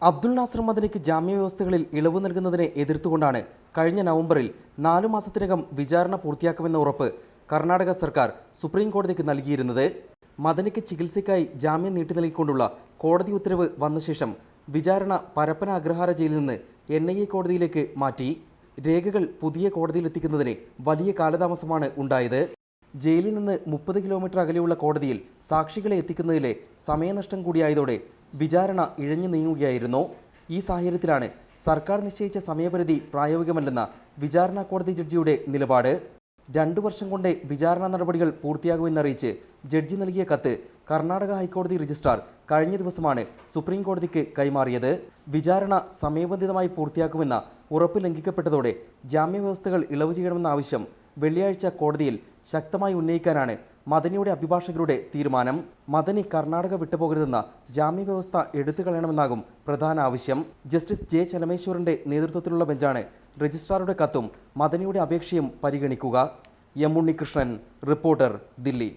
അബ്ദുൾ നാസർ മദനിക്ക് ജാമ്യവ്യവസ്ഥകളിൽ ഇളവ് നൽകുന്നതിനെ എതിർത്തുകൊണ്ടാണ് കഴിഞ്ഞ നവംബറിൽ 4 മാസത്തിനകം വിചാരണ പൂർത്തിയാക്കുമെന്ന ഉറപ്പ് കർണാടക സർക്കാർ സുപ്രീം കോടതിക്ക് നൽകിയിരുന്നത്. മദനിക്ക് ചികിത്സയ്ക്കായി ജാമ്യം നീട്ടി നൽകിക്കൊണ്ടുള്ള കോടതി ഉത്തരവ് വന്ന ശേഷം വിചാരണ പരപ്പന അഗ്രഹാര ജയിലിൽ നിന്ന് NIA കോടതിയിലേക്ക് മാറ്റി. രേഖകൾ പുതിയ കോടതിയിലെത്തിക്കുന്നതിന് വലിയ കാലതാമസമാണ് ഉണ്ടായത്. ജയിലിൽ നിന്ന് 30 കിലോമീറ്റർ അകലെയുള്ള കോടതിയിൽ സാക്ഷികളെ എത്തിക്കുന്നതിലെ സമയനഷ്ടം കൂടിയായതോടെ വിചാരണ ഇഴഞ്ഞു നീങ്ങുകയായിരുന്നു. ഈ സാഹചര്യത്തിലാണ് സർക്കാർ നിശ്ചയിച്ച സമയപരിധി പ്രായോഗികമല്ലെന്ന വിചാരണ കോടതി ജഡ്ജിയുടെ നിലപാട്. 2 വർഷം കൊണ്ട് വിചാരണ നടപടികൾ പൂർത്തിയാകുമെന്നറിയിച്ച് ജഡ്ജി നൽകിയ കത്ത് കർണാടക ഹൈക്കോടതി രജിസ്ട്രാർ കഴിഞ്ഞ ദിവസമാണ് സുപ്രീം കോടതിക്ക് കൈമാറിയത്. വിചാരണ സമയബന്ധിതമായി പൂർത്തിയാക്കുമെന്ന ഉറപ്പ് ലംഘിക്കപ്പെട്ടതോടെ ജാമ്യവ്യവസ്ഥകൾ ഇളവ് ചെയ്യണമെന്ന ആവശ്യം വെള്ളിയാഴ്ച കോടതിയിൽ ശക്തമായി ഉന്നയിക്കാനാണ് മദനിയുടെ അഭിഭാഷകരുടെ തീരുമാനം. മദനി കർണാടക വിട്ടുപോകരുതെന്ന ജാമ്യവ്യവസ്ഥ എടുത്തുകളയണമെന്നാകും പ്രധാന ആവശ്യം. Justice J. ചലമേശ്വറിന്റെ നേതൃത്വത്തിലുള്ള ബെഞ്ചാണ് രജിസ്ട്രാറുടെ കത്തും മദനിയുടെ അപേക്ഷയും പരിഗണിക്കുക. എം. ഉണ്ണികൃഷ്ണൻ, റിപ്പോർട്ടർ, ദില്ലി.